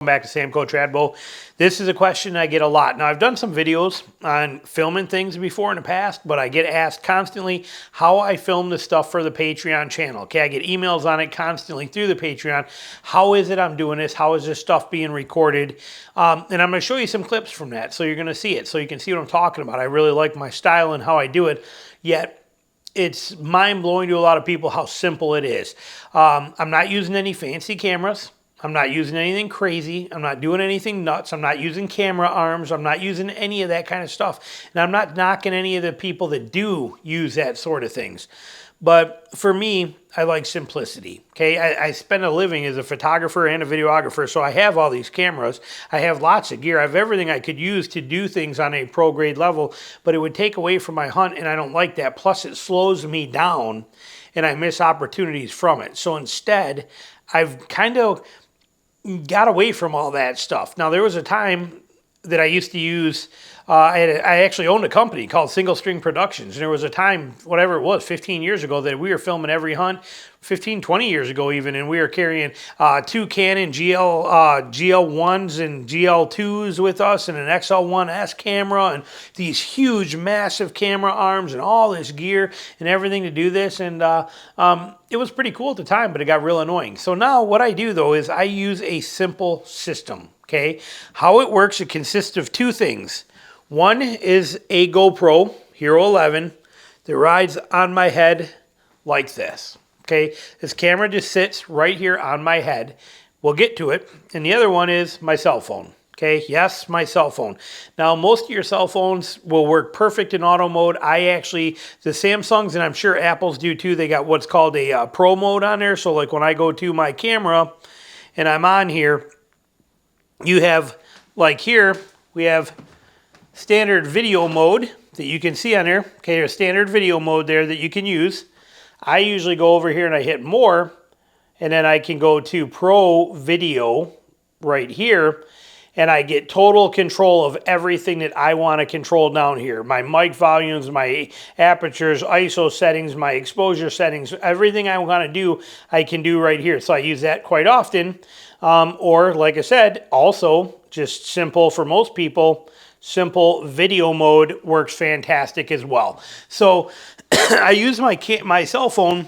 Back to Samco Tradbo. This is a question I get a lot. Now, I've done some videos on filming things before in the past, but I get asked constantly how I film this stuff for the Patreon channel. Okay, I get emails on it constantly through the Patreon. How is it I'm doing this? How is this stuff being recorded? And I'm going to show you some clips from that, so you're going to see it, so you can see what I'm talking about. I really like my style and how I do it, yet it's mind-blowing to a lot of people how simple it is. I'm not using any fancy cameras. I'm not using anything crazy. I'm not doing anything nuts. I'm not using camera arms. I'm not using any of that kind of stuff. And I'm not knocking any of the people that do use that sort of things. But for me, I like simplicity. Okay, I spend a living as a photographer and a videographer, so I have all these cameras. I have lots of gear. I have everything I could use to do things on a pro grade level, but it would take away from my hunt, and I don't like that. Plus, it slows me down, and I miss opportunities from it. So instead, I've kind of got away from all that stuff. Now, there was a time that I used to use, I actually owned a company called Single String Productions, and there was a time, whatever it was, 15 years ago, that we were filming every hunt, 15, 20 years ago even, and we were carrying two Canon GL1s and GL2s with us, and an XL1S camera, and these huge, massive camera arms, and all this gear, and everything to do this, and it was pretty cool at the time, but it got real annoying. So now what I do, though, is I use a simple system. Okay, how it works, it consists of two things. One is a GoPro Hero 11 that rides on my head like this. Okay, this camera just sits right here on my head. We'll get to it. And the other one is my cell phone. Okay, yes, my cell phone. Now, most of your cell phones will work perfect in auto mode. The Samsungs, and I'm sure Apples do too, they got what's called a pro mode on there. So like when I go to my camera and I'm on here, you have, like here, we have standard video mode that you can see on there. Okay, there's standard video mode there that you can use. I usually go over here and I hit more, and then I can go to Pro Video right here, and I get total control of everything that I want to control down here. My mic volumes, my apertures, ISO settings, my exposure settings, everything I want to do, I can do right here. So I use that quite often. Or, like I said, also just simple for most people, simple video mode works fantastic as well. So I use my cell phone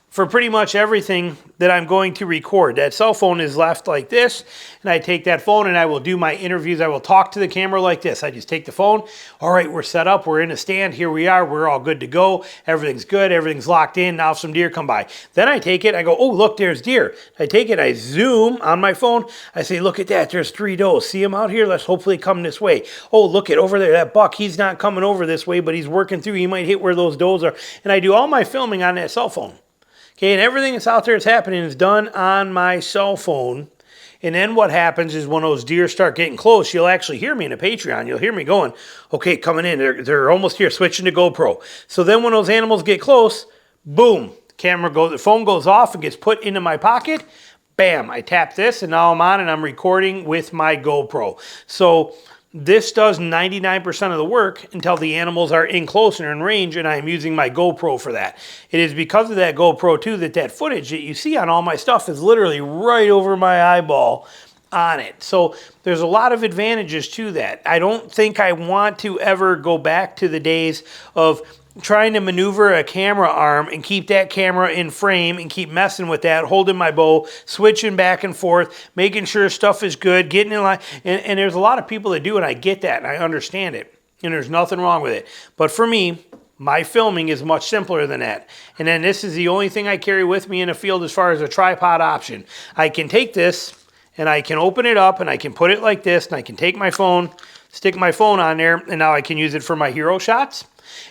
for pretty much everything that I'm going to record. That cell phone is left like this, and I take that phone and I will do my interviews. I will talk to the camera like this. I just take the phone. All right, we're set up. We're in a stand. Here we are. We're all good to go. Everything's good. Everything's locked in. Now some deer come by. Then I take it. I go, oh, look, there's deer. I take it. I zoom on my phone. I say, look at that. There's 3 does. See them out here? Let's hopefully come this way. Oh, look at over there. That buck, he's not coming over this way, but he's working through. He might hit where those does are. And I do all my filming on that cell phone. Okay, and everything that's out there that's happening is done on my cell phone. And then what happens is when those deer start getting close, you'll actually hear me in a Patreon. You'll hear me going, okay, coming in. They're almost here, switching to GoPro. So then when those animals get close, boom, the phone goes off and gets put into my pocket. Bam, I tap this, and now I'm on, and I'm recording with my GoPro. So this does 99% of the work until the animals are in close and in range, and I'm using my GoPro for that. It is because of that GoPro, too, that footage that you see on all my stuff is literally right over my eyeball on it. So there's a lot of advantages to that. I don't think I want to ever go back to the days of trying to maneuver a camera arm and keep that camera in frame and keep messing with that, holding my bow, switching back and forth, making sure stuff is good, getting in line. And there's a lot of people that do, and I get that, and I understand it. And there's nothing wrong with it. But for me, my filming is much simpler than that. And then this is the only thing I carry with me in the field as far as a tripod option. I can take this, and I can open it up, and I can put it like this, and I can take my phone, stick my phone on there, and now I can use it for my hero shots.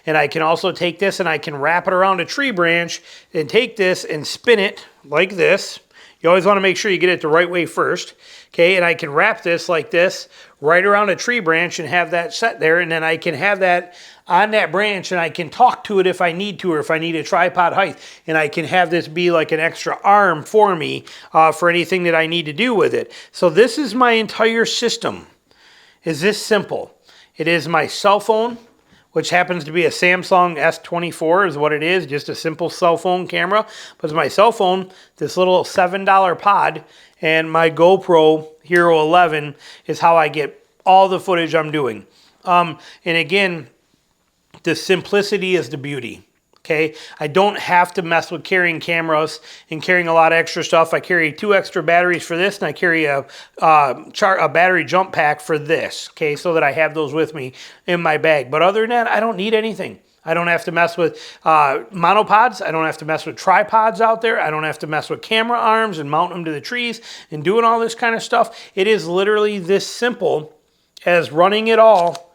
And I can also take this and I can wrap it around a tree branch and take this and spin it like this. You always want to make sure you get it the right way first. Okay, and I can wrap this like this right around a tree branch and have that set there. And then I can have that on that branch, and I can talk to it if I need to, or if I need a tripod height. And I can have this be like an extra arm for me for anything that I need to do with it. So this is my entire system. Is this simple? It is my cell phone, which happens to be a Samsung S24 is what it is, just a simple cell phone camera. But it's my cell phone, this little $7 pod, and my GoPro Hero 11 is how I get all the footage I'm doing. And again, the simplicity is the beauty. Okay, I don't have to mess with carrying cameras and carrying a lot of extra stuff. I carry 2 extra batteries for this, and I carry a battery jump pack for this, okay, so that I have those with me in my bag. But other than that, I don't need anything. I don't have to mess with monopods. I don't have to mess with tripods out there. I don't have to mess with camera arms and mount them to the trees and doing all this kind of stuff. It is literally this simple as running it all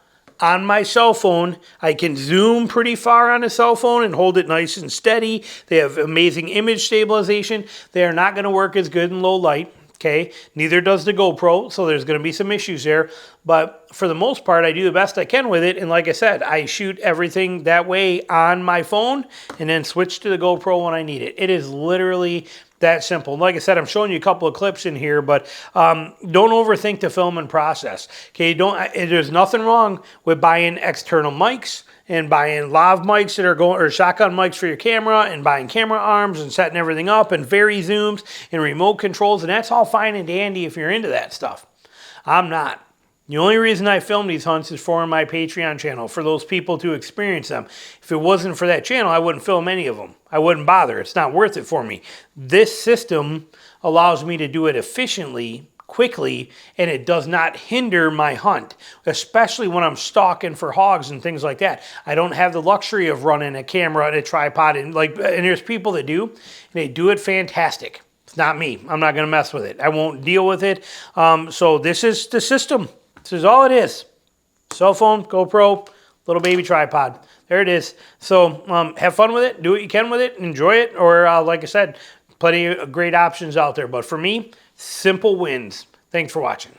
on my cell phone. I can zoom pretty far on a cell phone and hold it nice and steady. They have amazing image stabilization. They are not going to work as good in low light. Okay, neither does the GoPro, so there's going to be some issues there. But for the most part, I do the best I can with it. And like I said, I shoot everything that way on my phone and then switch to the GoPro when I need it. It is literally that simple. Like I said, I'm showing you a couple of clips in here, but don't overthink the filming process. Okay, there's nothing wrong with buying external mics and buying lav mics that are or shotgun mics for your camera, and buying camera arms and setting everything up and vari zooms and remote controls, and that's all fine and dandy if you're into that stuff. I'm not. The only reason I film these hunts is for my Patreon channel, for those people to experience them. If it wasn't for that channel, I wouldn't film any of them. I wouldn't bother. It's not worth it for me. This system allows me to do it efficiently, quickly, and it does not hinder my hunt, especially when I'm stalking for hogs and things like that. I don't have the luxury of running a camera and a tripod, and there's people that do, and they do it fantastic. It's not me. I'm not going to mess with it. I won't deal with it. So this is the system. This is all it is. Cell phone, GoPro, little baby tripod. There it is. So have fun with it. Do what you can with it. Enjoy it. Or like I said, plenty of great options out there. But for me, simple wins. Thanks for watching.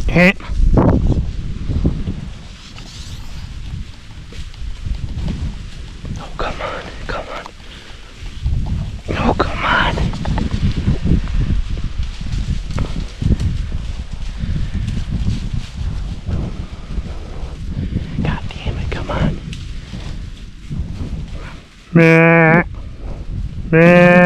Hit. Oh, come on, come on. Oh, come on. God damn it, come on. Meh. Meh.